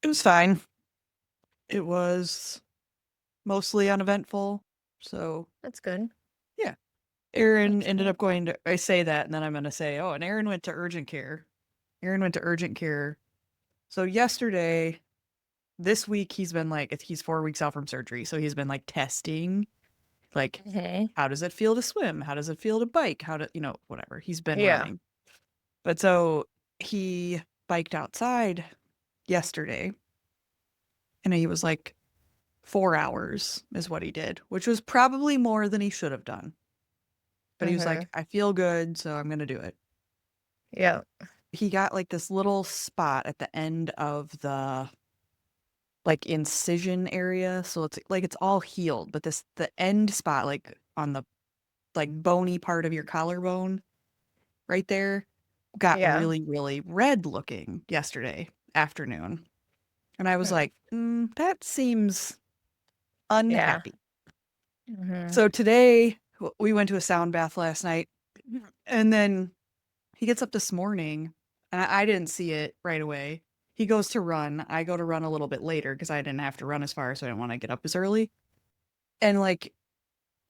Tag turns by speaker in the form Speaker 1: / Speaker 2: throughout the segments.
Speaker 1: It was fine. It was mostly uneventful. So,
Speaker 2: That's good.
Speaker 1: yeah. Aaron
Speaker 2: That's
Speaker 1: ended
Speaker 2: good.
Speaker 1: up going to, I say that, and then I'm going to say, oh, and Aaron went to urgent care. Aaron went to urgent care. So, yesterday, this week, he's been like, he's 4 weeks out from surgery. So, he's been like testing, like,
Speaker 2: Hmm.
Speaker 1: how does it feel to swim? How does it feel to bike? How to, whatever. He's been
Speaker 2: Yeah.
Speaker 1: running. But so he biked outside yesterday, and he was like 4 hours is what he did, which was probably more than he should have done. But he was
Speaker 2: Hmm.
Speaker 1: like, I feel good, so I'm going to do it.
Speaker 2: Yeah.
Speaker 1: He got like this little spot at the end of the like incision area. So it's like it's all healed, but the end spot, like on the like bony part of your collarbone right there, got
Speaker 2: Yeah.
Speaker 1: really, really red looking yesterday afternoon. And I was
Speaker 2: Hmm.
Speaker 1: like, that seems
Speaker 2: Yeah.
Speaker 1: unhappy.
Speaker 2: Hmm.
Speaker 1: So today we went to a sound bath last night, and then he gets up this morning, and I didn't see it right away. He goes to run. I go to run a little bit later because I didn't have to run as far, so I didn't want to get up as early. And like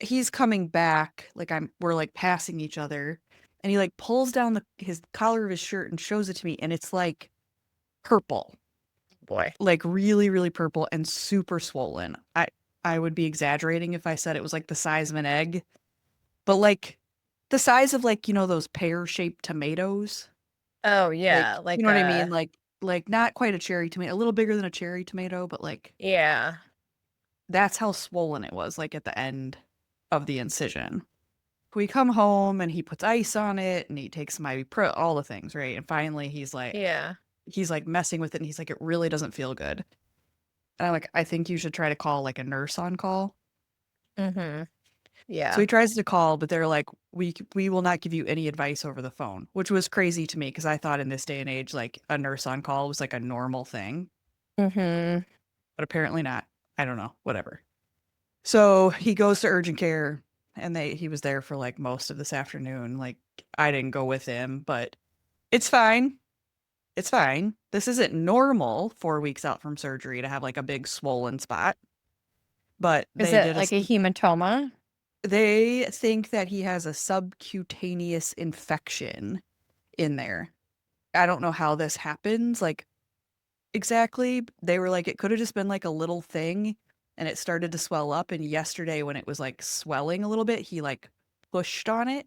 Speaker 1: he's coming back, like we're like passing each other, and he like pulls down his collar of his shirt and shows it to me, and it's like purple,
Speaker 2: Boy.
Speaker 1: like really, really purple and super swollen. I would be exaggerating if I said it was like the size of an egg, but like the size of like, those pear-shaped tomatoes.
Speaker 2: Oh
Speaker 1: Like,
Speaker 2: yeah.
Speaker 1: you
Speaker 2: Like
Speaker 1: know what I mean? Like not quite a cherry tomato, a little bigger than a cherry tomato, but like
Speaker 2: yeah.
Speaker 1: that's how swollen it was, like at the end of the incision. We come home and he puts ice on it and he takes some ibuprofen, all the things, right? And finally
Speaker 2: Yeah.
Speaker 1: he's like messing with it and he's like, it really doesn't feel good. And I'm like, I think you should try to call like a nurse on call.
Speaker 2: Hmm.
Speaker 1: So
Speaker 2: Yeah.
Speaker 1: he tries to call, but they're like, we will not give you any advice over the phone, which was crazy to me because I thought in this day and age, like a nurse on call was like a normal thing,
Speaker 2: Hmm.
Speaker 1: but apparently not. I don't know, whatever. So he goes to urgent care, and he was there for like most of this afternoon. Like I didn't go with him, but it's fine. It's fine. This isn't normal 4 weeks out from surgery to have like a big swollen spot, but
Speaker 2: Is
Speaker 1: they
Speaker 2: it
Speaker 1: did a
Speaker 2: like a hematoma?
Speaker 1: they think that he has a subcutaneous infection in there. I don't know how this happens, like exactly. They were like, it could have just been like a little thing and it started to swell up. And yesterday, when it was like swelling a little bit, he like pushed on it.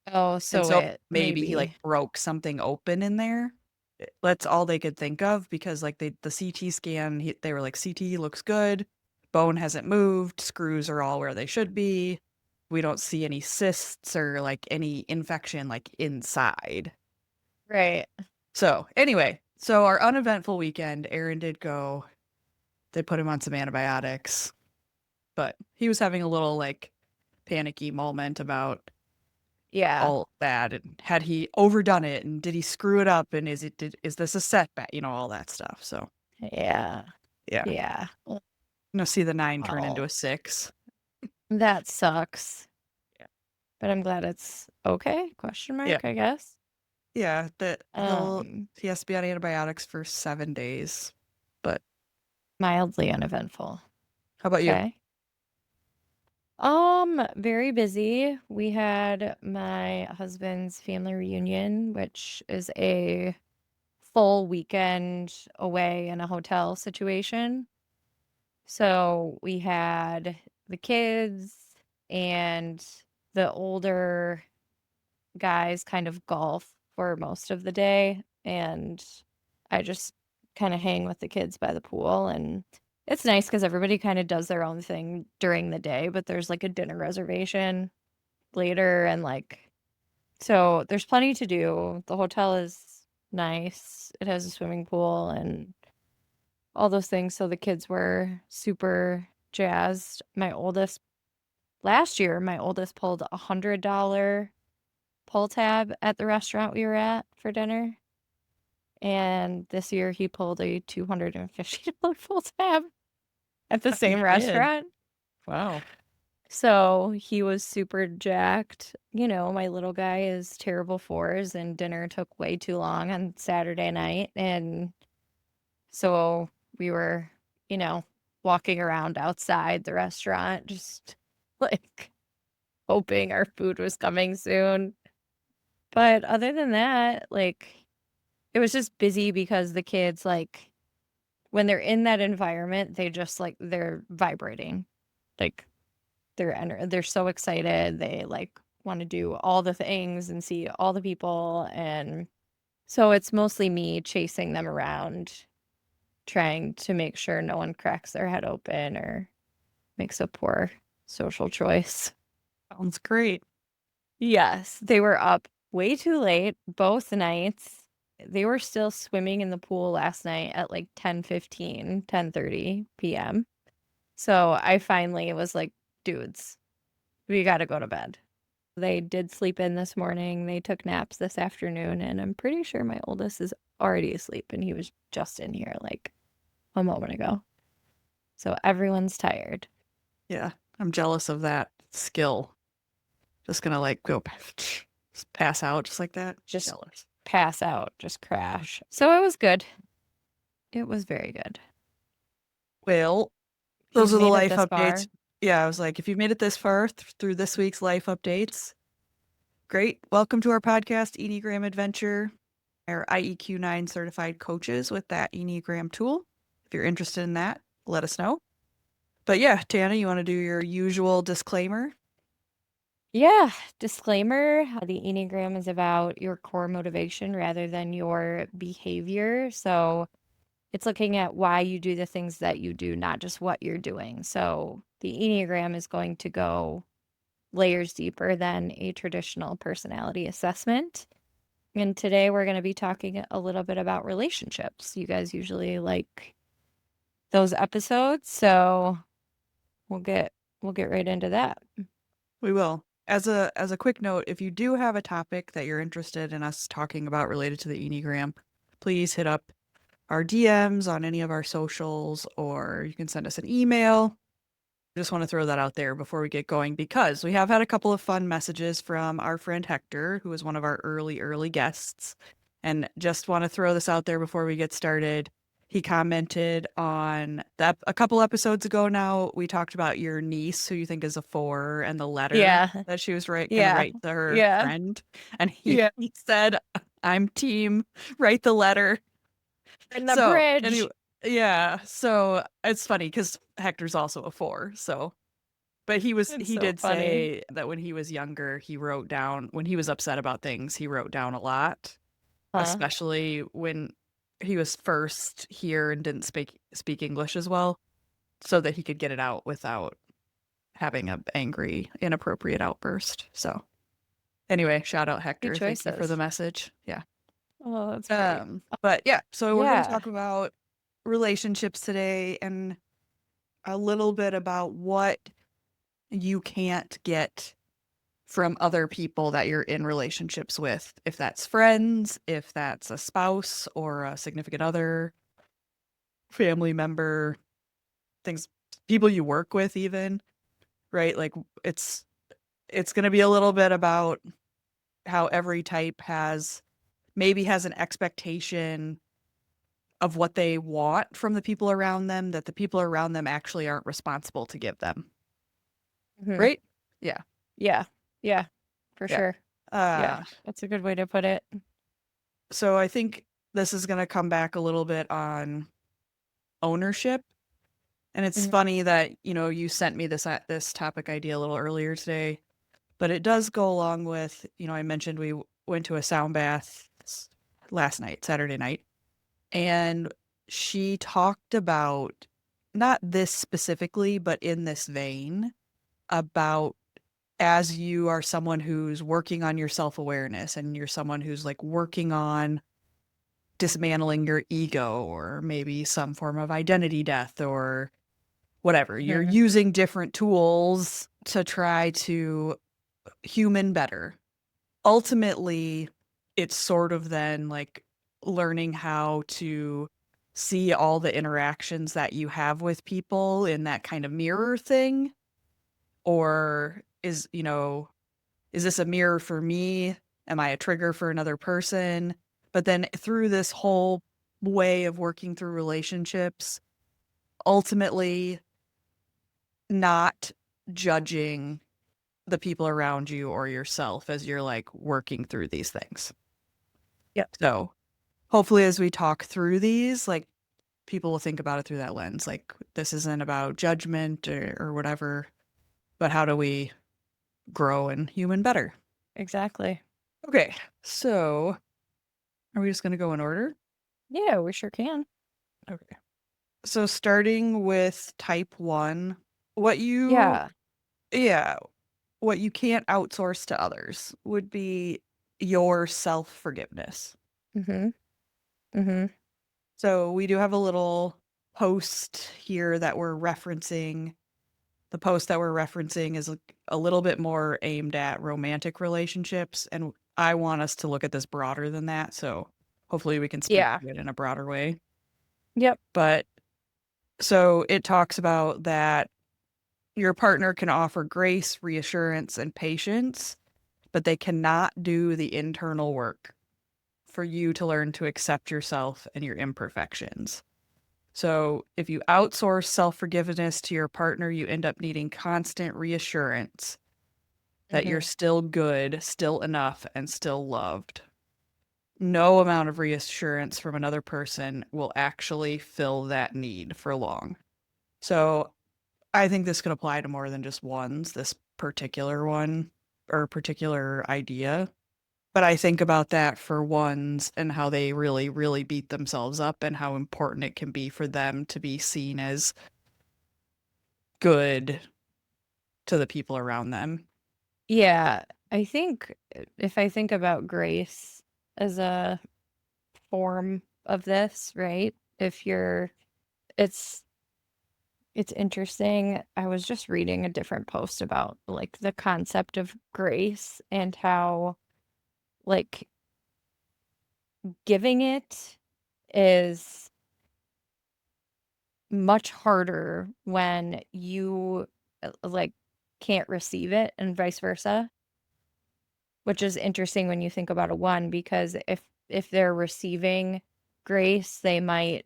Speaker 2: Oh,
Speaker 1: And
Speaker 2: so
Speaker 1: so
Speaker 2: it
Speaker 1: maybe he like
Speaker 2: maybe.
Speaker 1: broke something open in there. That's all they could think of because like the CT scan, they were like, CT looks good. Bone hasn't moved. Screws are all where they should be. We don't see any cysts or like any infection like inside.
Speaker 2: Right.
Speaker 1: So anyway, so our uneventful weekend, Aaron did go. They put him on some antibiotics, but he was having a little like panicky moment about
Speaker 2: Yeah.
Speaker 1: all that and had he overdone it and did he screw it up and is this a setback, all that stuff. So
Speaker 2: Yeah.
Speaker 1: yeah,
Speaker 2: Yeah.
Speaker 1: see the 9 turn into
Speaker 2: Oh,
Speaker 1: a 6.
Speaker 2: that sucks.
Speaker 1: Yeah,
Speaker 2: But I'm glad it's okay? Question
Speaker 1: yeah,
Speaker 2: mark, I guess.
Speaker 1: yeah. That
Speaker 2: Um,
Speaker 1: he has to be on antibiotics for 7 days. But
Speaker 2: Mildly uneventful.
Speaker 1: how about you?
Speaker 2: Okay. Very busy. We had my husband's family reunion, which is a full weekend away in a hotel situation. So we had the kids and the older guys kind of golf for most of the day. And I just kind of hang with the kids by the pool. And it's nice because everybody kind of does their own thing during the day, but there's like a dinner reservation later. And like, so there's plenty to do. The hotel is nice, it has a swimming pool and all those things. So the kids were super jazzed. My oldest pulled $100 pull tab at the restaurant we were at for dinner. And this year he pulled a $250 pull tab at the
Speaker 1: He
Speaker 2: same
Speaker 1: did.
Speaker 2: restaurant.
Speaker 1: Wow.
Speaker 2: So he was super jacked. My little guy is terrible fours, and dinner took way too long on Saturday night. And So we were, you know, walking around outside the restaurant, just like hoping our food was coming soon. But other than that, like, it was just busy because the kids, like, when they're in that environment, they just like they're vibrating. Like they're so excited. They like want to do all the things and see all the people, and so it's mostly me chasing them around, trying to make sure no one cracks their head open or makes a poor social choice.
Speaker 1: Sounds great.
Speaker 2: Yes, they were up way too late both nights. They were still swimming in the pool last night at like 10:15, 10:30 p.m. So I finally was like, dudes, we got to go to bed. They did sleep in this morning. They took naps this afternoon, and I'm pretty sure my oldest is already asleep, and he was just in here like a moment ago. So everyone's tired.
Speaker 1: Yeah, I'm jealous of that skill. Just gonna like go just pass out just like that.
Speaker 2: Just
Speaker 1: Jealous.
Speaker 2: pass out, just crash. So it was good. It was very good.
Speaker 1: Well,
Speaker 2: If
Speaker 1: those
Speaker 2: you've
Speaker 1: are the
Speaker 2: made it
Speaker 1: life
Speaker 2: this
Speaker 1: updates.
Speaker 2: far,
Speaker 1: Yeah, I was like, if you made it this far through this week's life updates, great. Welcome to our podcast, Enneagram Adventure. Our IEQ 9 certified coaches with that Enneagram tool. If you're interested in that, let us know. But yeah, Tannah, you want to do your usual disclaimer?
Speaker 2: yeah, disclaimer, the Enneagram is about your core motivation rather than your behavior. So it's looking at why you do the things that you do, not just what you're doing. So the Enneagram is going to go layers deeper than a traditional personality assessment. And today we're going to be talking a little bit about relationships. You guys usually like those episodes, so we'll get we'll get right into that.
Speaker 1: We will. As a quick note, if you do have a topic that you're interested in us talking about related to the Enneagram, please hit up our DMs on any of our socials, or you can send us an email. I just want to throw that out there before we get going because we have had a couple of fun messages from our friend Hector, who was one of our early guests. And just want to throw this out there before we get started. He commented on that a couple episodes ago now. We talked about your niece, who you think is a 4, and the letter
Speaker 2: Yeah.
Speaker 1: that she was gonna
Speaker 2: Yeah.
Speaker 1: write to her
Speaker 2: Yeah.
Speaker 1: friend. And he,
Speaker 2: Yeah.
Speaker 1: he said, I'm team, write the letter.
Speaker 2: In the
Speaker 1: So anyway,
Speaker 2: bridge.
Speaker 1: yeah. So it's funny because Hector's also a 4. So but
Speaker 2: It's
Speaker 1: he
Speaker 2: so
Speaker 1: did
Speaker 2: funny.
Speaker 1: say that when he was younger, he wrote down when he was upset about things, he wrote down a lot,
Speaker 2: Huh.
Speaker 1: especially when he was first here and didn't speak English as well, so that he could get it out without having a angry, inappropriate outburst. So anyway, shout out
Speaker 2: Good
Speaker 1: Hector. Thank you for the
Speaker 2: choices.
Speaker 1: message. Yeah.
Speaker 2: Oh, that's great.
Speaker 1: But yeah, so we're gonna
Speaker 2: Yeah.
Speaker 1: talk about relationships today and a little bit about what you can't get from other people that you're in relationships with, if that's friends, if that's a spouse or a significant other, family member, things, people you work with even, right? Like it's it's going to be a little bit about how every type has an expectation of what they want from the people around them that the people around them actually aren't responsible to give them.
Speaker 2: Mhm.
Speaker 1: Right? Yeah.
Speaker 2: Yeah. Yeah. For
Speaker 1: Yeah.
Speaker 2: sure. Yeah.
Speaker 1: Uh
Speaker 2: That's a good way to put it.
Speaker 1: so I think this is going to come back a little bit on ownership. And it's
Speaker 2: Mhm.
Speaker 1: funny that, you sent me this topic idea a little earlier today, but it does go along with, I mentioned we went to a sound bath last night, Saturday night, and she talked about not this specifically, but in this vein about as you are someone who's working on your self-awareness and you're someone who's like working on dismantling your ego or maybe some form of identity death or whatever. You're
Speaker 2: Mhm.
Speaker 1: using different tools to try to human better. Ultimately, it's sort of then like learning how to see all the interactions that you have with people in that kind of mirror thing. Or is this a mirror for me? Am I a trigger for another person? But then through this whole way of working through relationships, ultimately not judging the people around you or yourself as you're like working through these things.
Speaker 2: Yep.
Speaker 1: So hopefully as we talk through these, like people will think about it through that lens. Like this isn't about judgment or whatever, but how do we grow and human better?
Speaker 2: Exactly.
Speaker 1: Okay, so are we just going to go in order?
Speaker 2: Yeah, we sure can.
Speaker 1: Okay. So starting with type one, what you,
Speaker 2: Yeah.
Speaker 1: yeah, what you can't outsource to others would be your self forgiveness.
Speaker 2: Mhm. Mhm.
Speaker 1: So we do have a little post here that we're referencing. The post that we're referencing is a little bit more aimed at romantic relationships. And I want us to look at this broader than that. So hopefully we can speak
Speaker 2: Yeah.
Speaker 1: to it in a broader way.
Speaker 2: Yep.
Speaker 1: But so it talks about that your partner can offer grace, reassurance, and patience, but they cannot do the internal work for you to learn to accept yourself and your imperfections. So, if you outsource self forgiveness to your partner, you end up needing constant reassurance that you're
Speaker 2: Mhm.
Speaker 1: still good, still enough, and still loved. No amount of reassurance from another person will actually fill that need for long. So, I think this could apply to more than just ones, this particular one or particular idea. But I think about that for ones and how they really, really beat themselves up and how important it can be for them to be seen as good to the people around them.
Speaker 2: Yeah, I think if I think about grace as a form of this, right? If you're it's it's interesting. I was just reading a different post about like the concept of grace and how like giving it is much harder when you like can't receive it and vice versa, which is interesting when you think about a one because if they're receiving grace, they might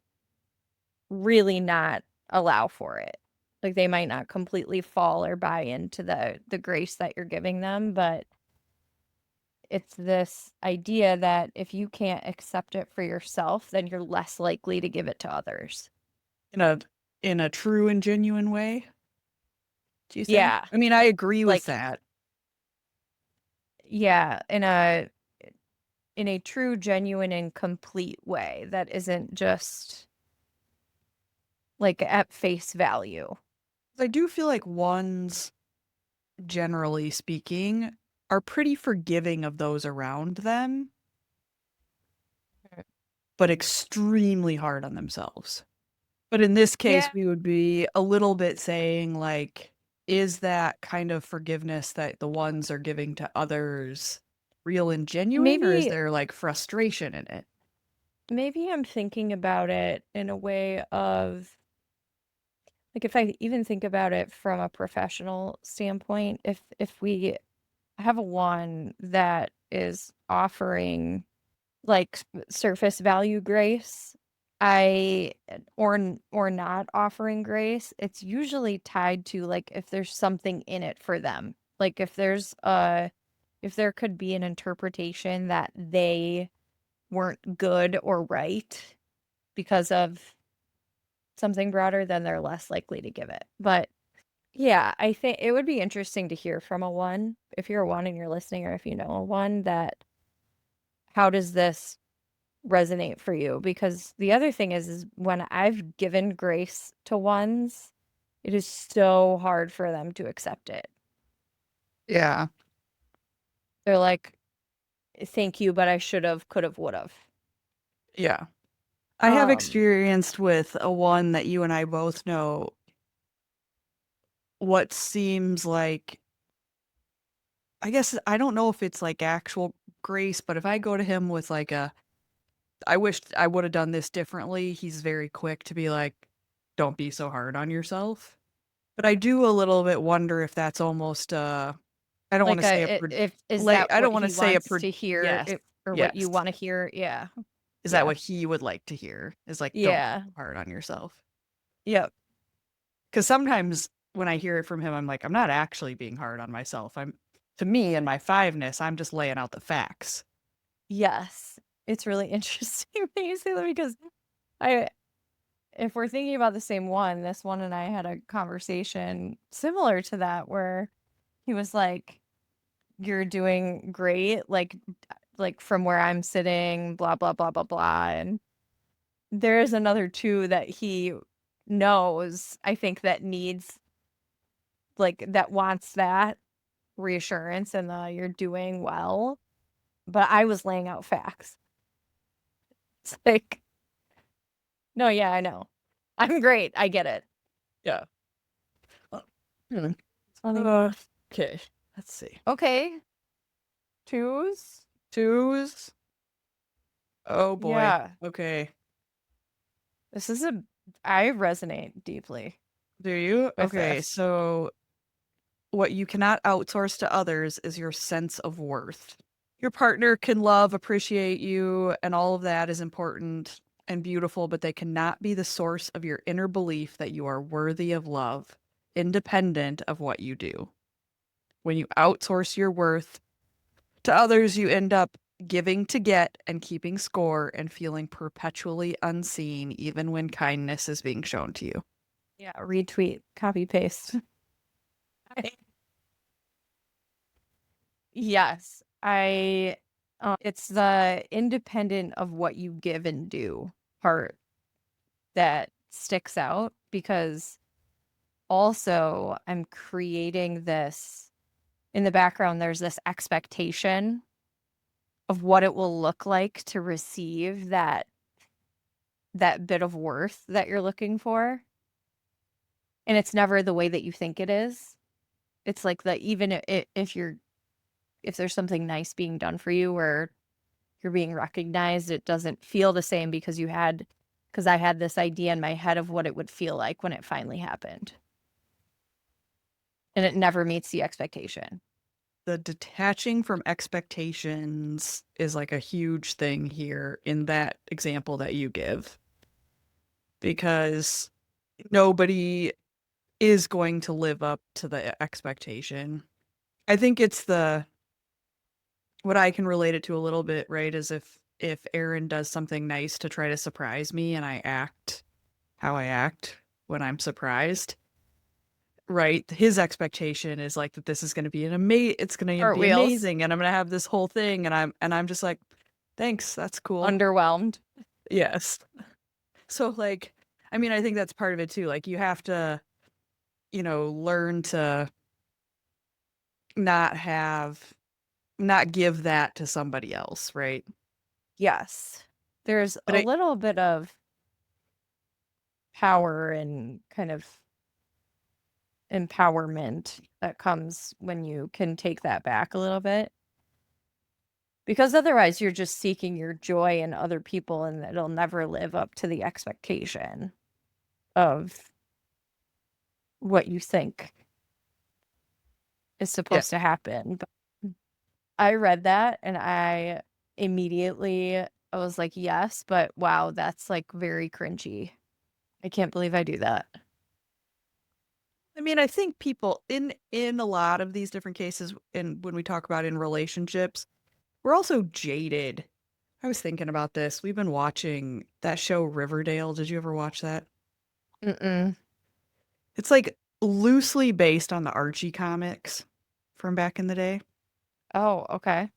Speaker 2: really not allow for it. Like they might not completely fall or buy into the grace that you're giving them, but it's this idea that if you can't accept it for yourself, then you're less likely to give it to others.
Speaker 1: In a true and genuine way, do you think?
Speaker 2: Yeah,
Speaker 1: I mean, I agree with
Speaker 2: like
Speaker 1: that.
Speaker 2: yeah, in a true, genuine, and complete way that isn't just like at face value.
Speaker 1: I do feel like ones, generally speaking, are pretty forgiving of those around them,
Speaker 2: Mhm.
Speaker 1: but extremely hard on themselves. But in this
Speaker 2: Yeah,
Speaker 1: case, we would be a little bit saying, like, is that kind of forgiveness that the ones are giving to others real and genuine, or is
Speaker 2: maybe
Speaker 1: there like frustration in it?
Speaker 2: maybe I'm thinking about it in a way of like if I even think about it from a professional standpoint, if we have a one that is offering like surface value grace, I or not offering grace, it's usually tied to like if there's something in it for them. Like if there could be an interpretation that they weren't good or right because of something broader, then they're less likely to give it. But yeah, I think it would be interesting to hear from a one, if you're a one and you're listening, or if you know a one, that how does this resonate for you? Because the other thing is when I've given grace to ones, it is so hard for them to accept it.
Speaker 1: Yeah.
Speaker 2: They're like, thank you, but I should have, could have, would have.
Speaker 1: Yeah. I have
Speaker 2: Um,
Speaker 1: experienced with a one that you and I both know what seems like, I guess I don't know if it's like actual grace, but if I go to him with like I wish I would have done this differently, he's very quick to be like, don't be so hard on yourself. But I do a little bit wonder if that's almost I don't want
Speaker 2: like
Speaker 1: to say a
Speaker 2: if is
Speaker 1: like
Speaker 2: that
Speaker 1: I don't
Speaker 2: what
Speaker 1: want to
Speaker 2: he
Speaker 1: say a
Speaker 2: wants to hear
Speaker 1: yes.
Speaker 2: it, or what
Speaker 1: Yes.
Speaker 2: you want to hear? Yeah.
Speaker 1: Is that
Speaker 2: Yeah.
Speaker 1: what he would like to hear? Is like, don't be
Speaker 2: Yeah.
Speaker 1: hard on yourself.
Speaker 2: Yep.
Speaker 1: Because sometimes when I hear it from him, I'm like, I'm not actually being hard on myself. To me and my fiveness, I'm just laying out the facts.
Speaker 2: Yes. It's really interesting that you say that because I if we're thinking about the same one, this one and I had a conversation similar to that where he was like, "You're doing great, like from where I'm sitting, blah blah blah blah blah." And there's another two that he knows, I think, that needs that wants that reassurance and the you're doing well. But I was laying out facts. It's like, no, yeah, I know. I'm great. I get it.
Speaker 1: Yeah. Hmm.
Speaker 2: It's funny.
Speaker 1: Okay. Let's see.
Speaker 2: Okay. Twos?
Speaker 1: Twos. Oh boy.
Speaker 2: Yeah.
Speaker 1: Okay.
Speaker 2: This is a I resonate deeply
Speaker 1: Do you?
Speaker 2: with
Speaker 1: Okay.
Speaker 2: this.
Speaker 1: So, what you cannot outsource to others is your sense of worth. Your partner can love, appreciate you, and all of that is important and beautiful, but they cannot be the source of your inner belief that you are worthy of love, independent of what you do. When you outsource your worth to others, you end up giving to get and keeping score and feeling perpetually unseen, even when kindness is being shown to you.
Speaker 2: Yeah, retweet, copy paste. Yes, it's the independent of what you give and do part that sticks out because also I'm creating this in the background, there's this expectation of what it will look like to receive that bit of worth that you're looking for. And it's never the way that you think it is. It's like the even if there's something nice being done for you where you're being recognized, it doesn't feel the same because I had this idea in my head of what it would feel like when it finally happened. And it never meets the expectation.
Speaker 1: The detaching from expectations is like a huge thing here in that example that you give, because nobody is going to live up to the expectation. I think it's the what I can relate it to a little bit, right, is if Aaron does something nice to try to surprise me and I act how I act when I'm surprised, right? His expectation is like that this is going to be it's going to be
Speaker 2: Cartwheels,
Speaker 1: amazing and I'm going to have this whole thing and I'm just like, thanks, that's cool.
Speaker 2: underwhelmed.
Speaker 1: Yes. So like, I mean, I think that's part of it too. Like you have to, learn to not have not give that to somebody else, right?
Speaker 2: Yes. There's
Speaker 1: But
Speaker 2: a little bit of power and kind of empowerment that comes when you can take that back a little bit. Because otherwise, you're just seeking your joy in other people, and it'll never live up to the expectation of what you think is
Speaker 1: yeah,
Speaker 2: supposed to happen. But I read that and I was like, yes, but wow, that's like very cringy. I can't believe I do that.
Speaker 1: I mean, I think people in a lot of these different cases, and when we talk about in relationships, we're also jaded. I was thinking about this. We've been watching that show Riverdale. Did you ever watch that?
Speaker 2: Mm-mm.
Speaker 1: It's like loosely based on the Archie comics from back in the day,
Speaker 2: Oh, okay.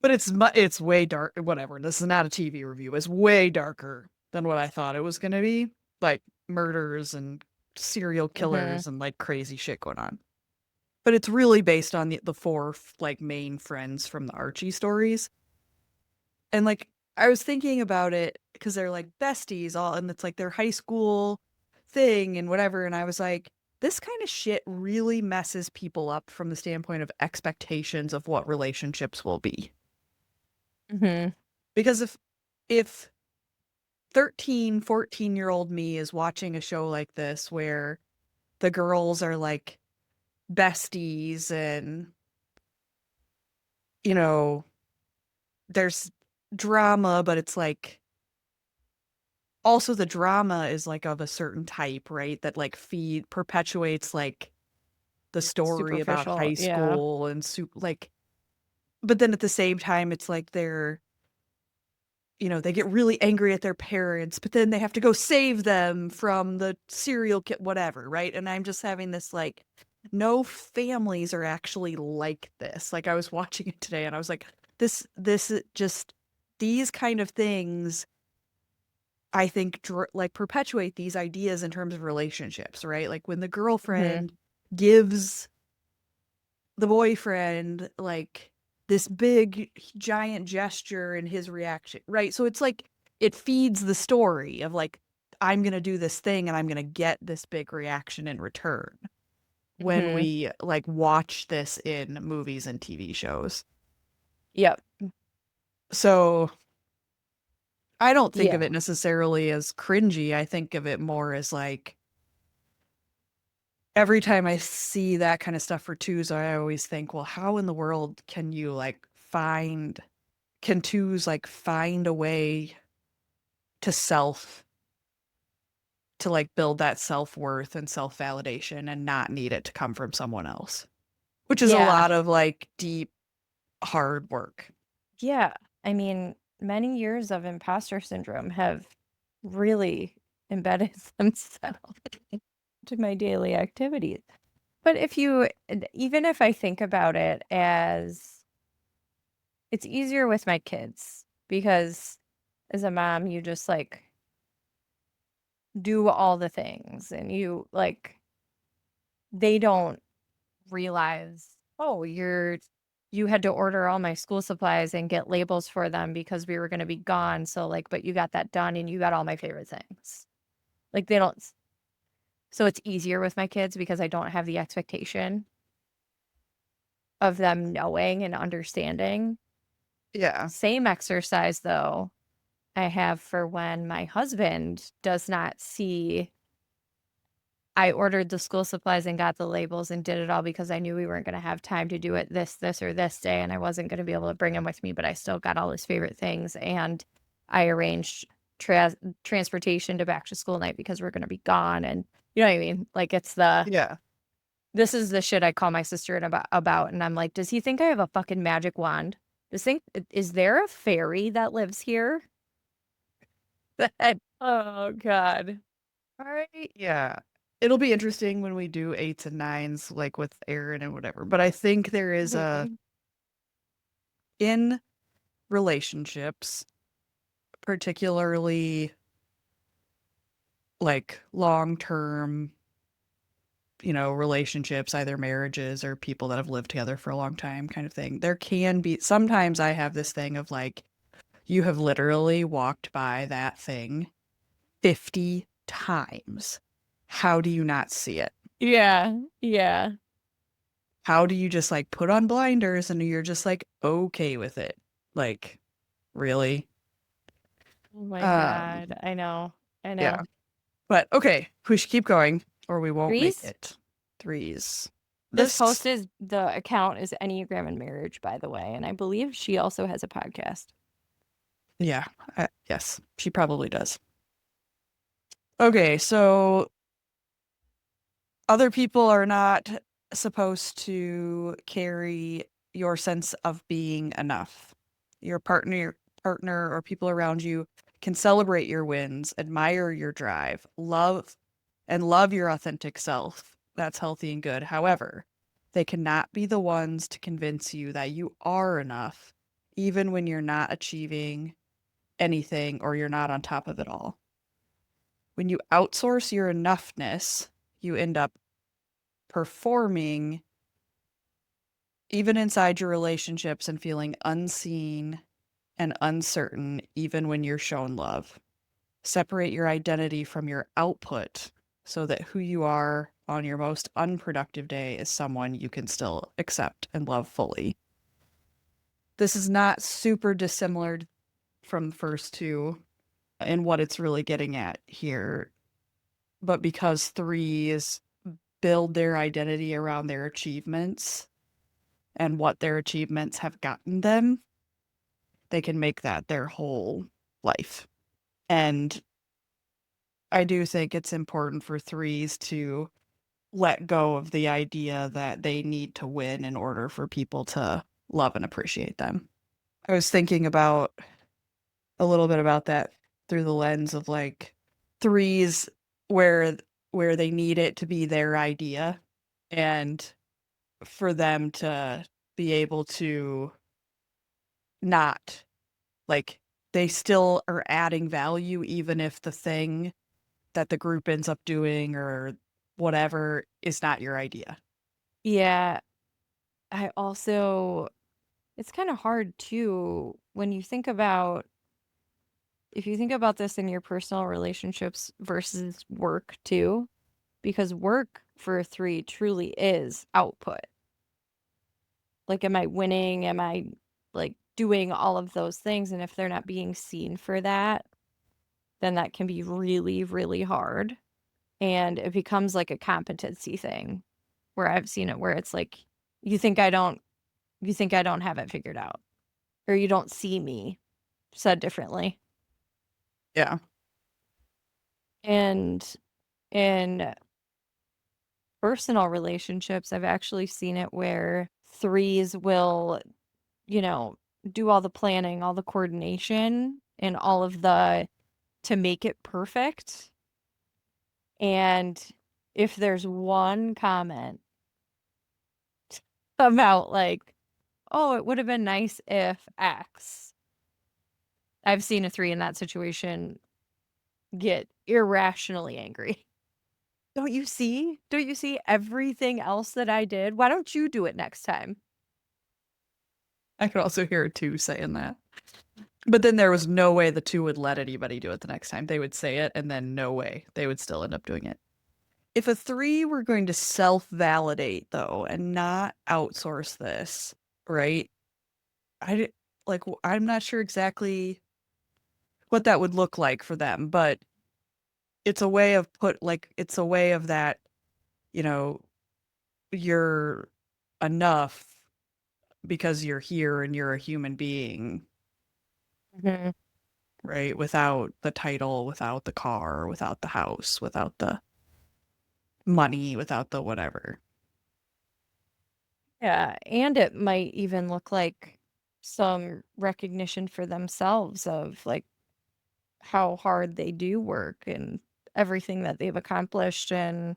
Speaker 1: but it's way dark. Whatever. This is not a TV review. It's way darker than what I thought it was going to be. Like murders and serial
Speaker 2: Mm-hmm.
Speaker 1: killers and like crazy shit going on. But it's really based on the four like main friends from the Archie stories. And like I was thinking about it because they're like besties all and it's like their high school thing and whatever. And I was like, this kind of shit really messes people up from the standpoint of expectations of what relationships will be.
Speaker 2: Mm-hmm.
Speaker 1: Because if 13, 14-year-old me is watching a show like this where the girls are like besties and you know there's drama, but it's like also the drama is like of a certain type, right? That like feed perpetuates like the story about
Speaker 2: Superficial.
Speaker 1: high
Speaker 2: Yeah.
Speaker 1: school and like, but then at the same time, it's like they get really angry at their parents, but then they have to go save them from the serial kid, whatever, right? And I'm just having this like, no families are actually like this. Like I was watching it today and I was like, this is just these kind of things, I think, like perpetuate these ideas in terms of relationships, right? Like when the
Speaker 2: Hmm.
Speaker 1: girlfriend gives the boyfriend like this big giant gesture and his reaction, right? So it's like it feeds the story of like I'm going to do this thing and I'm going to get this big reaction in return when
Speaker 2: Hmm.
Speaker 1: we like watch this in movies and TV shows.
Speaker 2: Yep.
Speaker 1: So I don't think of
Speaker 2: Yeah.
Speaker 1: it necessarily as cringy. I think of it more as like every time I see that kind of stuff for twos, I always think, well, how in the world can you like can twos like find a way to to like build that self-worth and self-validation and not need it to come from someone else, which is a
Speaker 2: Yeah.
Speaker 1: lot of like deep, hard work.
Speaker 2: Yeah. I mean, many years of imposter syndrome have really embedded themselves to my daily activities. But even if I think about it as it's easier with my kids because as a mom, you just like do all the things and they don't realize, oh, you had to order all my school supplies and get labels for them because we were going to be gone. So like, but you got that done and you got all my favorite things. Like they don't, so it's easier with my kids because I don't have the expectation of them knowing and understanding.
Speaker 1: Yeah.
Speaker 2: Same exercise though I have for when my husband does not see I ordered the school supplies and got the labels and did it all because I knew we weren't going to have time to do it this, or this day, and I wasn't going to be able to bring him with me, but I still got all his favorite things, and I arranged transportation to back to school night because we're going to be gone, and you know what I mean? Like
Speaker 1: Yeah.
Speaker 2: this is the shit I call my sister about, and I'm like, does he think I have a fucking magic wand? Is there a fairy that lives here? Oh God.
Speaker 1: All right. Yeah. It'll be interesting when we do eights and nines, like with Aaron and whatever. But I think there is in relationships, particularly like long term, relationships, either marriages or people that have lived together for a long time kind of thing. There can be sometimes I have this thing of like, you have literally walked by that thing 50 times. How do you not see it?
Speaker 2: Yeah, yeah.
Speaker 1: How do you just like put on blinders and you're just like okay with it? Like, really?
Speaker 2: Oh my God.
Speaker 1: Um,
Speaker 2: I know. I
Speaker 1: yeah.
Speaker 2: know.
Speaker 1: But okay, we should keep going or we won't make
Speaker 2: Threes?
Speaker 1: it. Threes.
Speaker 2: This
Speaker 1: This,
Speaker 2: host is the account is Enneagram and Marriage, by the way. And I believe she also has a podcast.
Speaker 1: yeah, yes, she probably does. Okay, so other people are not supposed to carry your sense of being enough. Your partner or people around you can celebrate your wins, admire your drive, love your authentic self. That's healthy and good. However, they cannot be the ones to convince you that you are enough, even when you're not achieving anything or you're not on top of it all. When you outsource your enoughness, you end up performing even inside your relationships and feeling unseen and uncertain even when you're shown love. Separate your identity from your output so that who you are on your most unproductive day is someone you can still accept and love fully. This is not super dissimilar from the first two in what it's really getting at here, but because threes build their identity around their achievements and what their achievements have gotten them, they can make that their whole life. And I do think it's important for threes to let go of the idea that they need to win in order for people to love and appreciate them. I was thinking about a little bit about that through the lens of like threes where they need it to be their idea and for them to be able to not like they still are adding value even if the thing that the group ends up doing or whatever is not your idea.
Speaker 2: Yeah, I also it's kind of hard too when you think about if you think about this in your personal relationships versus work too, because work for a three truly is output. Like, am I winning? Am I like doing all of those things? And if they're not being seen for that, then that can be really, really hard. And it becomes like a competency thing where I've seen it where it's like, you think I don't, you think I don't have it figured out, or you don't see me, said differently.
Speaker 1: Yeah.
Speaker 2: And in personal relationships, I've actually seen it where threes will, you know, do all the planning, all the coordination, and all of the to make it perfect. And if there's one comment about like, oh, it would have been nice if X, I've seen a three in that situation get irrationally angry. Don't you see? Don't you see everything else that I did? Why don't you do it next time?
Speaker 1: I could also hear a two saying that. But then there was no way the two would let anybody do it the next time. They would say it, and then no way they would still end up doing it. If a three were going to self validate, though, and not outsource this, right? I like, I'm not sure exactly what that would look like for them, but it's a way of it's a way of that, you know, you're enough because you're here and you're a human being,
Speaker 2: Mhm.
Speaker 1: right? Without the title, without the car, without the house, without the money, without the whatever.
Speaker 2: Yeah, and it might even look like some recognition for themselves of like how hard they do work and everything that they've accomplished. And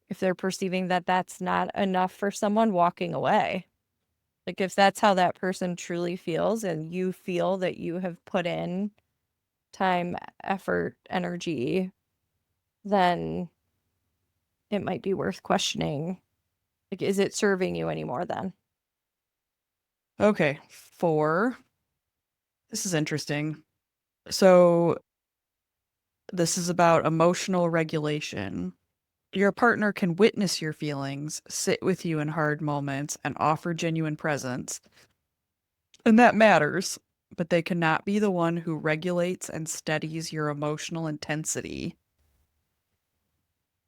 Speaker 2: if they're perceiving that that's not enough for someone walking away, like if that's how that person truly feels and you feel that you have put in time, effort, energy, then it might be worth questioning. Like, is it serving you anymore then?
Speaker 1: Okay, four. This is interesting. So, this is about emotional regulation. Your partner can witness your feelings, sit with you in hard moments, and offer genuine presence. And that matters, but they cannot be the one who regulates and steadies your emotional intensity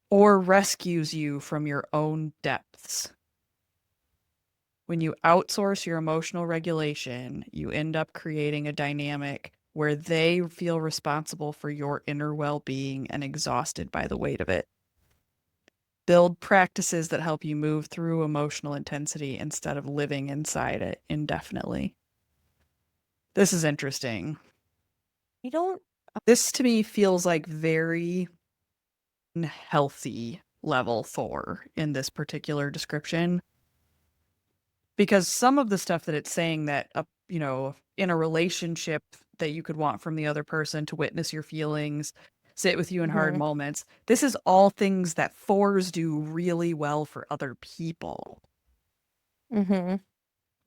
Speaker 1: or rescues you from your own depths. When you outsource your emotional regulation, you end up creating a dynamic where they feel responsible for your inner well being and exhausted by the weight of it. Build practices that help you move through emotional intensity instead of living inside it indefinitely. This is interesting.
Speaker 2: You don't.
Speaker 1: This to me feels like very healthy level four in this particular description because some of the stuff that it's saying that in a relationship that you could want from the other person to witness your feelings, sit with you in hard
Speaker 2: Mhm,
Speaker 1: moments, this is all things that fours do really well for other people.
Speaker 2: mhm.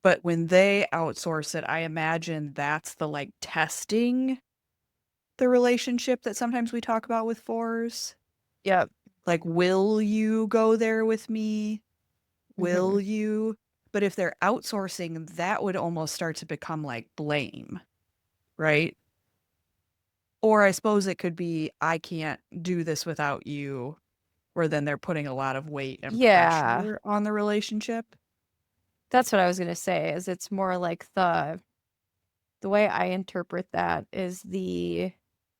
Speaker 1: But when they outsource it, I imagine that's the like testing the relationship that sometimes we talk about with fours.
Speaker 2: Yep.
Speaker 1: Like, will you go there with me?
Speaker 2: Mhm.
Speaker 1: Will you? But if they're outsourcing, that would almost start to become like blame, right? Or I suppose it could be, I can't do this without you, where then they're putting a lot of weight and
Speaker 2: Yeah.
Speaker 1: pressure on the relationship.
Speaker 2: That's what I was gonna say, is it's more like the the way I interpret that is the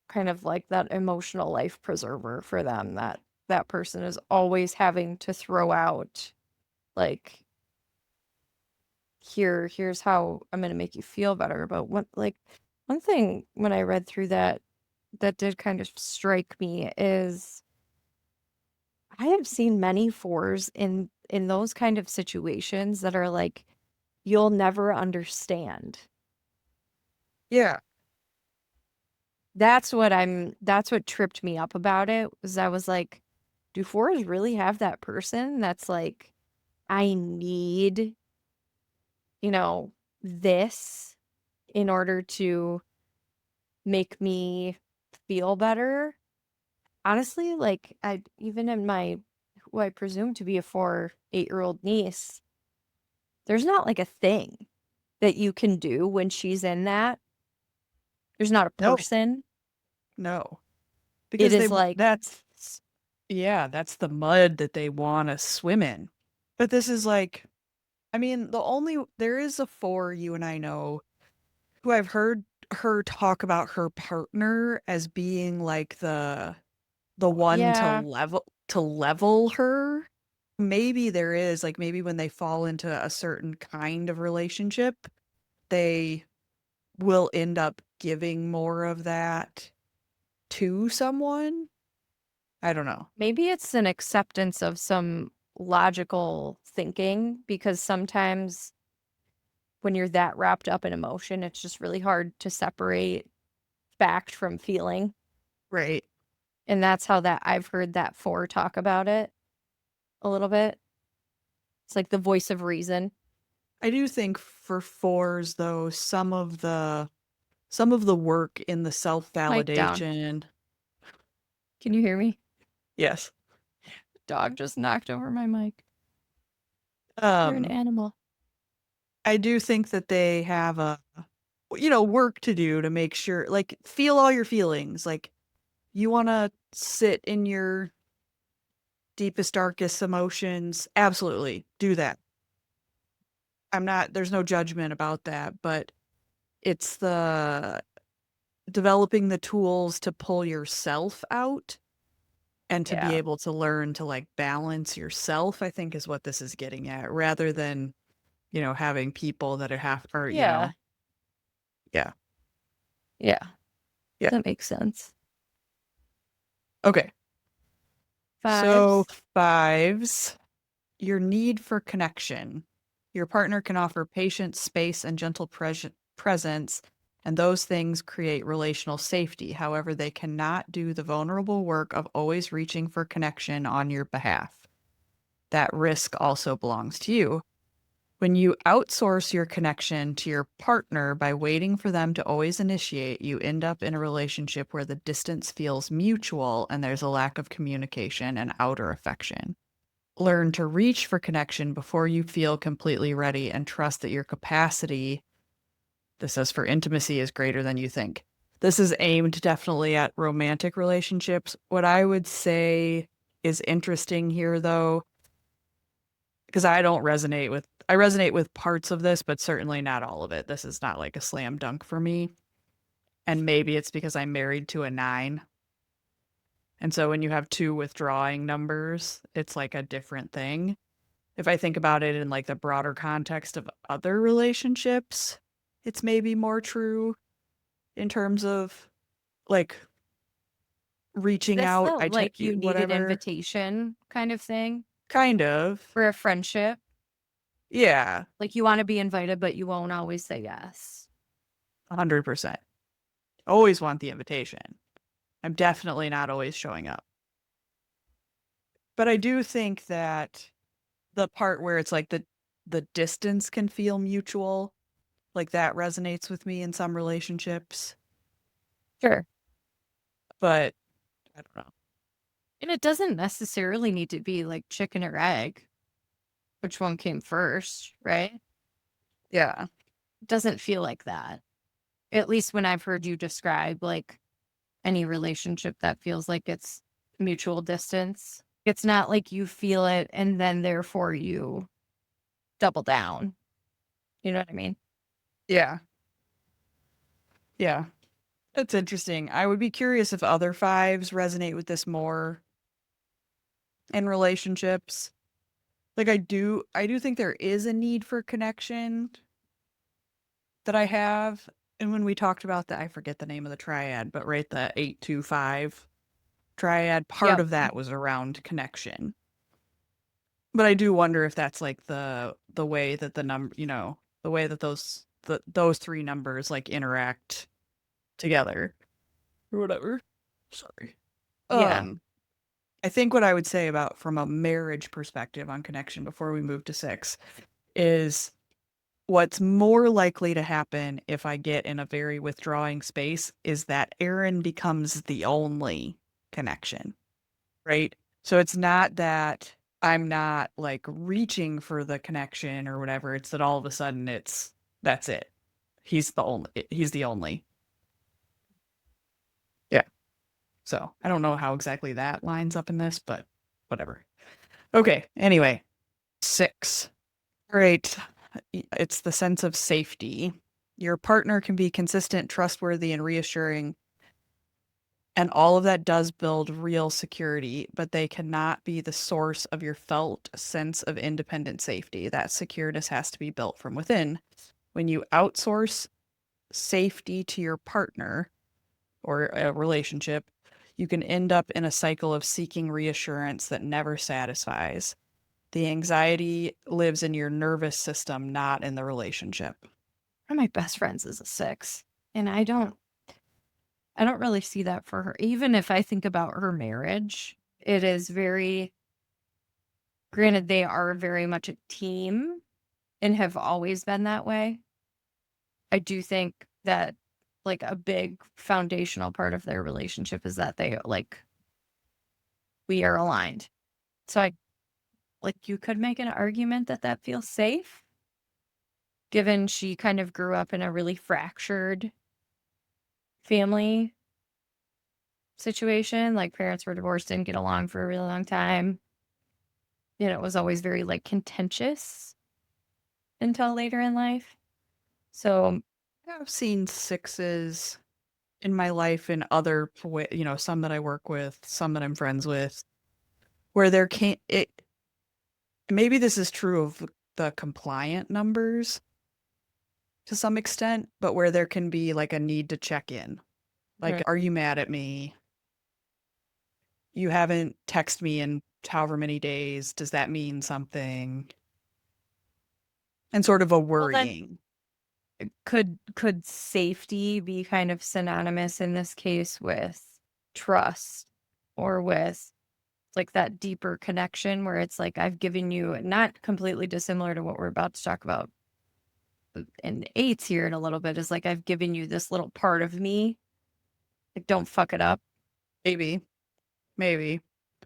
Speaker 2: kind of like that emotional life preserver for them, that that person is always having to throw out, like, here's how I'm gonna make you feel better. But one thing when I read through that that did kind of strike me is I have seen many fours in those kind of situations that are like, you'll never understand.
Speaker 1: Yeah.
Speaker 2: That's what tripped me up about it, was I was like, do fours really have that person that's like, I need, you know, this in order to make me feel better? Honestly, like, I even in my who I presume to be a 4 8-year-old niece, there's not like a thing that you can do when she's in that. There's not a
Speaker 1: No,
Speaker 2: person.
Speaker 1: no.
Speaker 2: It
Speaker 1: Because
Speaker 2: is like,
Speaker 1: yeah, that's the mud that they want to swim in. But this is like, I mean, there is a four you and I know who I've heard her talk about her partner as being like the one
Speaker 2: yeah,
Speaker 1: to level her. Maybe there is like maybe when they fall into a certain kind of relationship, they will end up giving more of that to someone. I don't know.
Speaker 2: maybe it's an acceptance of some logical thinking, because sometimes when you're that wrapped up in emotion, it's just really hard to separate fact from feeling.
Speaker 1: Right.
Speaker 2: And that's how that I've heard that 4 talk about it a little bit. It's like the voice of reason.
Speaker 1: I do think for fours though, some of the work in the
Speaker 2: Mic down.
Speaker 1: self-validation.
Speaker 2: Can you hear me?
Speaker 1: Yes.
Speaker 2: Dog just knocked over my mic. You're an
Speaker 1: Um,
Speaker 2: animal.
Speaker 1: I do think that they have a work to do to make sure like feel all your feelings. Like you want to sit in your deepest darkest emotions, absolutely. Do that. There's no judgment about that, but it's the developing the tools to pull yourself out and to be
Speaker 2: Yeah.
Speaker 1: able to learn to like balance yourself, I think is what this is getting at, rather than, having people that are
Speaker 2: Yeah.
Speaker 1: yeah.
Speaker 2: Yeah.
Speaker 1: Yeah.
Speaker 2: That makes sense.
Speaker 1: Okay. So
Speaker 2: Fives.
Speaker 1: fives, your need for connection. Your partner can offer patience, space, and gentle presence, and those things create relational safety. However, they cannot do the vulnerable work of always reaching for connection on your behalf. That risk also belongs to you. When you outsource your connection to your partner by waiting for them to always initiate, you end up in a relationship where the distance feels mutual and there's a lack of communication and outer affection. Learn to reach for connection before you feel completely ready and trust that your capacity, this says for intimacy, is greater than you think. This is aimed definitely at romantic relationships. What I would say is interesting here, though, because I resonate with parts of this, but certainly not all of it. This is not like a slam dunk for me. And maybe it's because I'm married to a nine. And so when you have two withdrawing numbers, it's like a different thing. If I think about it in like the broader context of other relationships, it's maybe more true in terms of like
Speaker 2: Is
Speaker 1: reaching
Speaker 2: this
Speaker 1: out,
Speaker 2: the
Speaker 1: I
Speaker 2: like
Speaker 1: check you,
Speaker 2: you needed
Speaker 1: whatever.
Speaker 2: invitation kind of thing
Speaker 1: Kind of.
Speaker 2: for a friendship?
Speaker 1: Yeah,
Speaker 2: Like you want to be invited, but you won't always say yes.
Speaker 1: 100%. Always want the invitation. I'm definitely not always showing up. But I do think that the part where it's like the distance can feel mutual, like that resonates with me in some relationships,
Speaker 2: Sure.
Speaker 1: but I don't know.
Speaker 2: And it doesn't necessarily need to be like chicken or egg. Which one came first, right?
Speaker 1: Yeah.
Speaker 2: It doesn't feel like that. At least when I've heard you describe like any relationship that feels like it's mutual distance. It's not like you feel it and then therefore you double down. You know what I mean?
Speaker 1: Yeah. Yeah. That's interesting. I would be curious if other fives resonate with this more in relationships. Like I do think there is a need for connection that I have. And when we talked about that, I forget the name of the triad, but right, the 825 triad, part
Speaker 2: Yep.
Speaker 1: of that was around connection. But I do wonder if that's like the way that the number, the way that those three numbers like interact together or whatever. Sorry.
Speaker 2: Yeah.
Speaker 1: Um I think what I would say about from a marriage perspective on connection before we move to 6 is what's more likely to happen if I get in a very withdrawing space is that Aaron becomes the only connection, right? So it's not that I'm not like reaching for the connection or whatever. It's that all of a sudden that's it. He's the only. Yeah. So I don't know how exactly that lines up in this, but whatever. Okay. Anyway, 6. Great. It's the sense of safety. Your partner can be consistent, trustworthy, and reassuring, and all of that does build real security, but they cannot be the source of your felt sense of independent safety. That secureness has to be built from within. When you outsource safety to your partner or a relationship, you can end up in a cycle of seeking reassurance that never satisfies. The anxiety lives in your nervous system, not in the relationship.
Speaker 2: One of my best friends is a 6, and I don't really see that for her. Even if I think about her marriage, it is very granted they are very much a team and have always been that way. I do think that like a big foundational part of their relationship is that they like we are aligned. So I like you could make an argument that that feels safe given she kind of grew up in a really fractured family situation. Like parents were divorced, didn't get along for a really long time. And it was always very like contentious until later in life. So,
Speaker 1: I've seen sixes in my life in other, some that I work with, some that I'm friends with, where there can't, maybe this is true of the compliant numbers to some extent, but where there can be like a need to check in. Like,
Speaker 2: mhm,
Speaker 1: are you mad at me? You haven't texted me in however many days. Does that mean something? And sort of a
Speaker 2: well then
Speaker 1: worrying.
Speaker 2: could safety be kind of synonymous in this case with trust or with like that deeper connection where it's like I've given you not completely dissimilar to what we're about to talk about in eights here in a little bit is like I've given you this little part of me. Like don't fuck it up.
Speaker 1: Maybe, maybe.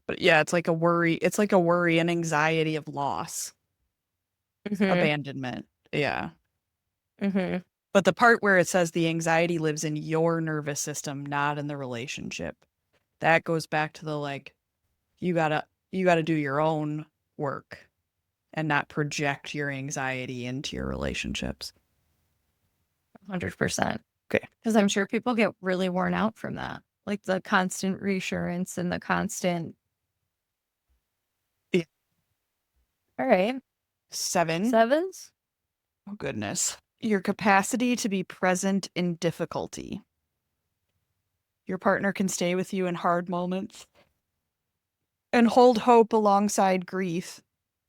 Speaker 1: But yeah, it's like a worry. It's like a worry and anxiety of loss,
Speaker 2: Mhm.
Speaker 1: abandonment. Yeah.
Speaker 2: Mhm.
Speaker 1: But the part where it says the anxiety lives in your nervous system, not in the relationship, that goes back to the like, you gotta do your own work and not project your anxiety into your relationships.
Speaker 2: 100%.
Speaker 1: Okay.
Speaker 2: Because I'm sure people get really worn out from that. Like the constant reassurance and the constant,
Speaker 1: Yeah.
Speaker 2: all right,
Speaker 1: 7.
Speaker 2: sevens.
Speaker 1: Oh goodness. Your capacity to be present in difficulty. Your partner can stay with you in hard moments and hold hope alongside grief,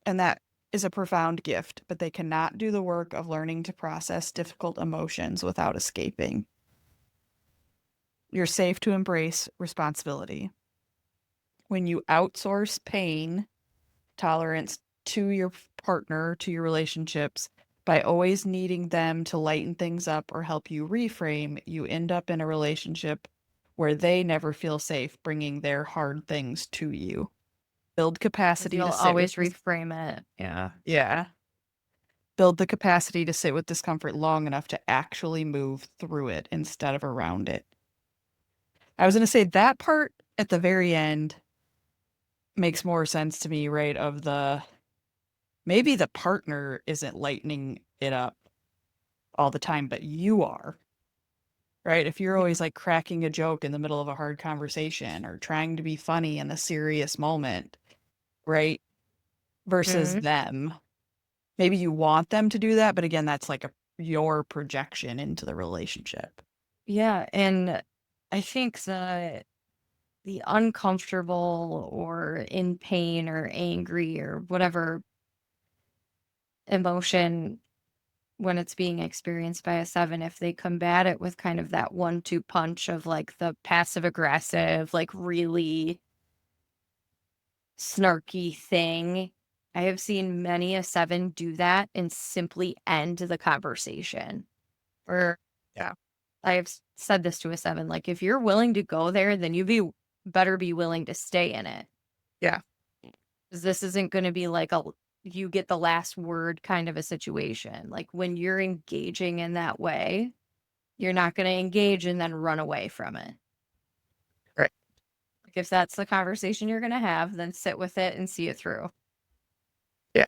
Speaker 1: and that is a profound gift, but they cannot do the work of learning to process difficult emotions without escaping. You're safe to embrace responsibility. When you outsource pain, tolerance to your partner, to your relationships, by always needing them to lighten things up or help you reframe, you end up in a relationship where they never feel safe bringing their hard things to you. Build
Speaker 2: Because
Speaker 1: capacity
Speaker 2: you'll
Speaker 1: to sit with
Speaker 2: always
Speaker 1: this.
Speaker 2: reframe it. Yeah.
Speaker 1: Yeah. Build the capacity to sit with discomfort long enough to actually move through it instead of around it. I was going to say that part at the very end makes more sense to me, right? Of the maybe the partner isn't lightening it up all the time, but you are. right? If you're
Speaker 2: Yeah.
Speaker 1: always like cracking a joke in the middle of a hard conversation or trying to be funny in a serious moment, right? Versus
Speaker 2: Mhm.
Speaker 1: them. Maybe you want them to do that, but again, that's like your projection into the relationship.
Speaker 2: Yeah, and I think the uncomfortable or in pain or angry or whatever emotion when it's being experienced by a 7, if they combat it with kind of that 1-2 punch of, like, the passive aggressive, like, really snarky thing, I have seen many a 7 do that and simply end the conversation. Or
Speaker 1: Yeah.
Speaker 2: I have said this to a 7, like, if you're willing to go there, then better be willing to stay in it.
Speaker 1: Yeah.
Speaker 2: 'Cause this isn't gonna be like a you get the last word kind of a situation. Like, when you're engaging in that way, you're not gonna engage and then run away from it.
Speaker 1: Right.
Speaker 2: Like, if that's the conversation you're gonna have, then sit with it and see it through.
Speaker 1: Yeah.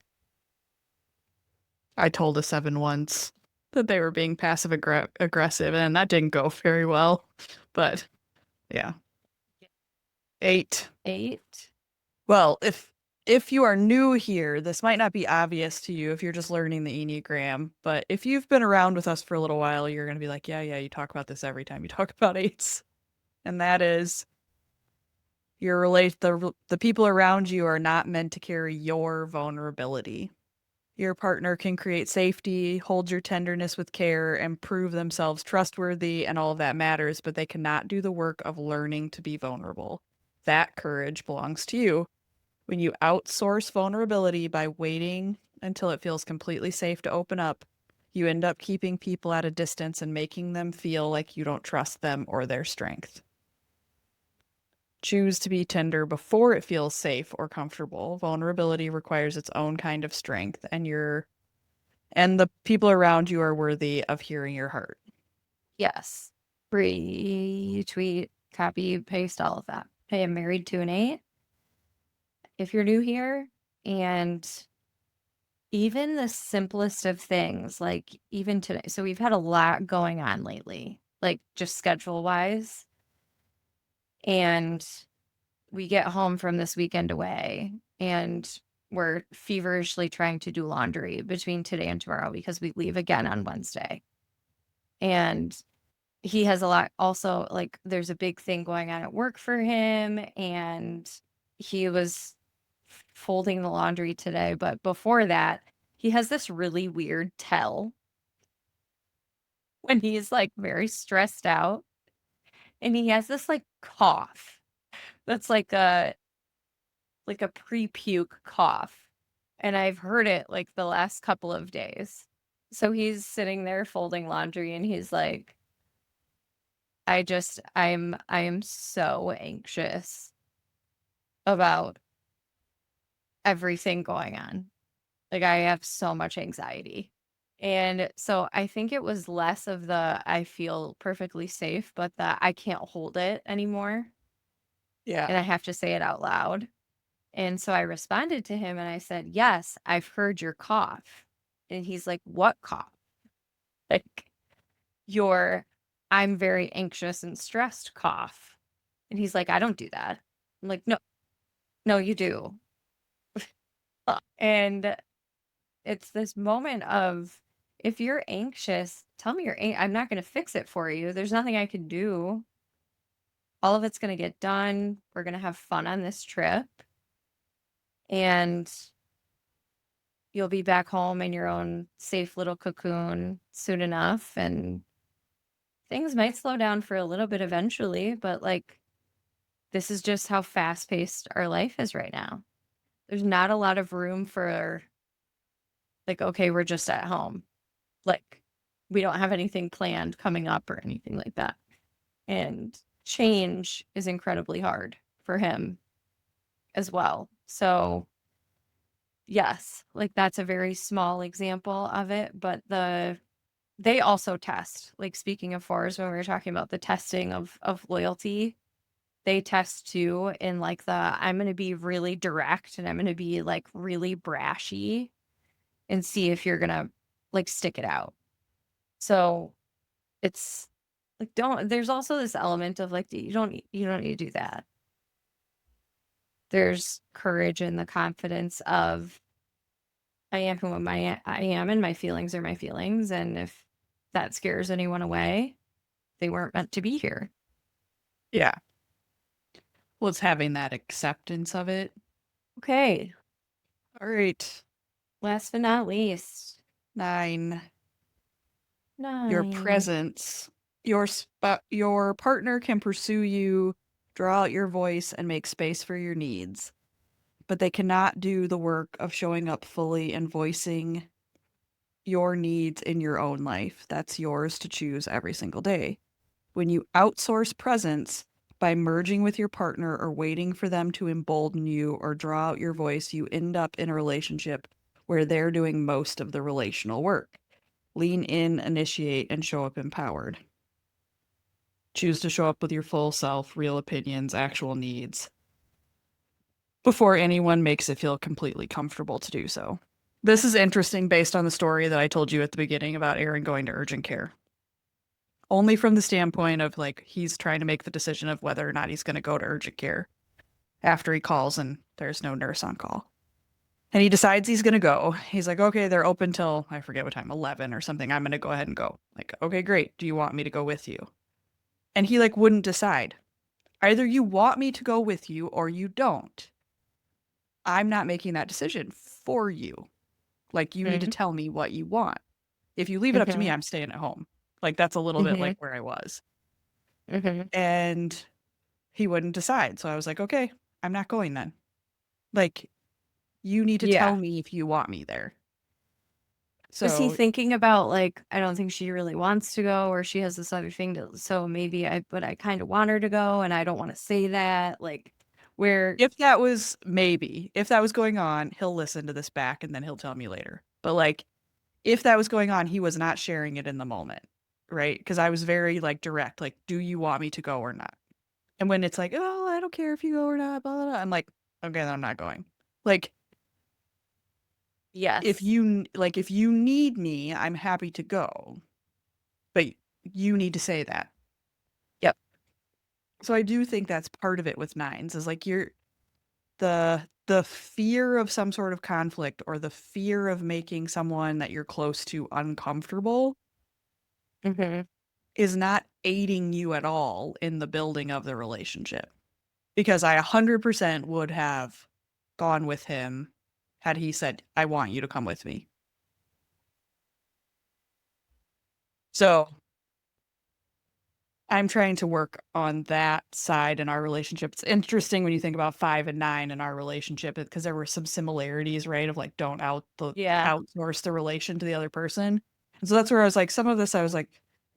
Speaker 1: I told a 7 once that they were being passive aggressive, and that didn't go very well. But yeah. 8.
Speaker 2: 8?
Speaker 1: Well, if you are new here, this might not be obvious to you if you're just learning the Enneagram, but if you've been around with us for a little while, you're going to be like, yeah, yeah, you talk about this every time you talk about eights. And that is the people around you are not meant to carry your vulnerability. Your partner can create safety, hold your tenderness with care, and prove themselves trustworthy, and all of that matters, but they cannot do the work of learning to be vulnerable. That courage belongs to you. When you outsource vulnerability by waiting until it feels completely safe to open up, you end up keeping people at a distance and making them feel like you don't trust them or their strength. Choose to be tender before it feels safe or comfortable. Vulnerability requires its own kind of strength, and the people around you are worthy of hearing your heart.
Speaker 2: Yes. Retweet, copy, paste, all of that. I am married to an 8. If you're new here, and even the simplest of things, like even today, so we've had a lot going on lately, like just schedule-wise, and we get home from this weekend away, and we're feverishly trying to do laundry between today and tomorrow because we leave again on Wednesday. And he has a lot also, like, there's a big thing going on at work for him, and he was folding the laundry today, but before that, he has this really weird tell when he's, like, very stressed out, and he has this, like, cough that's like a pre-puke cough, and I've heard it, like, the last couple of days. So he's sitting there folding laundry, and he's like, I am so anxious about everything going on. Like, I have so much anxiety." And so I think it was less of the I feel perfectly safe, but the I can't hold it anymore,
Speaker 1: Yeah.
Speaker 2: and I have to say it out loud. And so I responded to him and I said, "Yes, I've heard your cough." And he's like, "What cough?" Like, your "I'm very anxious and stressed" cough. And he's like, "I don't do that." I'm like, "No, no, you do." And it's this moment of, if you're anxious, tell me I'm not going to fix it for you. There's nothing I can do. All of it's going to get done. We're going to have fun on this trip. And you'll be back home in your own safe little cocoon soon enough. And things might slow down for a little bit eventually, but like, this is just how fast paced our life is right now. There's not a lot of room for, like, okay, we're just at home. Like, we don't have anything planned coming up or anything like that. And change is incredibly hard for him as well. So, yes, like, that's a very small example of it, but they also test. Like, speaking of 4s, when we were talking about the testing of loyalty, they test too in, like, the I'm gonna be really direct and I'm gonna be, like, really brashy and see if you're gonna, like, stick it out. So, it's Like, don't there's also this element of, like, you don't need to do that. There's courage in the confidence of, I am who I am, and my feelings are my feelings, and if that scares anyone away, they weren't meant to be here.
Speaker 1: Yeah. Well, it's having that acceptance of it.
Speaker 2: Okay,
Speaker 1: All right.
Speaker 2: last but not least,
Speaker 1: 9. Your
Speaker 2: 9.
Speaker 1: presence. Your partner can pursue you, draw out your voice, and make space for your needs, but they cannot do the work of showing up fully and voicing your needs in your own life. That's yours to choose every single day. When you outsource presence by merging with your partner or waiting for them to embolden you or draw out your voice, you end up in a relationship where they're doing most of the relational work. Lean in, initiate, and show up empowered. Choose to show up with your full self, real opinions, actual needs, before anyone makes it feel completely comfortable to do so. This is interesting based on the story that I told you at the beginning about Aaron going to urgent care. Only from the standpoint of like he's trying to make the decision of whether or not he's going to go to urgent care after he calls and there's no nurse on call. And he decides he's going to go. He's like, okay, they're open till I forget what time, 11 or something. I'm going to go ahead and go. Like, okay, great. Do you want me to go with you? And he like wouldn't decide. Either you want me to go with you or you don't. I'm not making that decision for you. Like, you need to
Speaker 2: Mhm,
Speaker 1: tell me what you want. If you leave it up to me,
Speaker 2: mhm,
Speaker 1: I'm staying at home. Like, that's a little bit like
Speaker 2: mhm,
Speaker 1: where I was.
Speaker 2: mhm.
Speaker 1: And he wouldn't decide. So I was like, okay, I'm not going then. Like, you need to tell
Speaker 2: Yeah.
Speaker 1: me if you want me there.
Speaker 2: Was he
Speaker 1: So
Speaker 2: thinking about, like, I don't think she really wants to go, or she has this other thing to, so maybe I kind of want her to go and I don't want to say that, like, where,
Speaker 1: if that was maybe, if that was going on, he'll listen to this back and then he'll tell me later. But like, if that was going on, he was not sharing it in the moment, right? Because I was very like direct, like, do you want me to go or not? And when it's like, oh, I don't care if you go or not, blah, blah, blah, I'm like, okay, then I'm not going. Like,
Speaker 2: yes.
Speaker 1: if you need me, I'm happy to go, but you need to say that.
Speaker 2: Yep.
Speaker 1: So I do think that's part of it with nines is like the fear of some sort of conflict or the fear of making someone that you're close to uncomfortable
Speaker 2: Mhm.
Speaker 1: is not aiding you at all in the building of the relationship. Because I 100% would have gone with him had he said, I want you to come with me. So I'm trying to work on that side in our relationship. It's interesting when you think about 5 and 9 in our relationship because there were some similarities, right? Of like, don't
Speaker 2: Yeah.
Speaker 1: outsource the relation to the other person. And so that's where I was like, some of this I was like,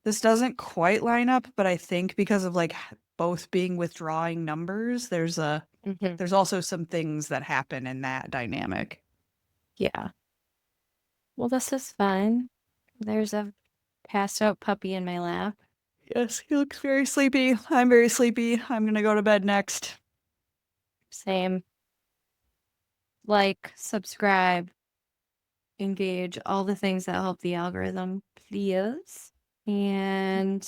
Speaker 1: this doesn't quite line up, but I think because of like both being withdrawing numbers,
Speaker 2: Mhm.
Speaker 1: there's also some things that happen in that dynamic.
Speaker 2: Yeah. Well, this is fun. There's a passed out puppy in my lap.
Speaker 1: Yes, he looks very sleepy. I'm very sleepy. I'm gonna go to bed next.
Speaker 2: Same. Like, subscribe, engage, all the things that help the algorithm, please. And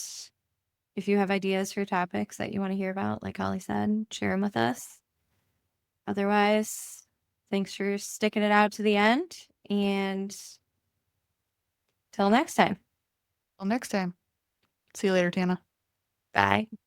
Speaker 2: if you have ideas for topics that you want to hear about, like Holly said, share them with us. Otherwise, thanks for sticking it out to the end. And till next time,
Speaker 1: Till next time. See you later, Tana.
Speaker 2: bye.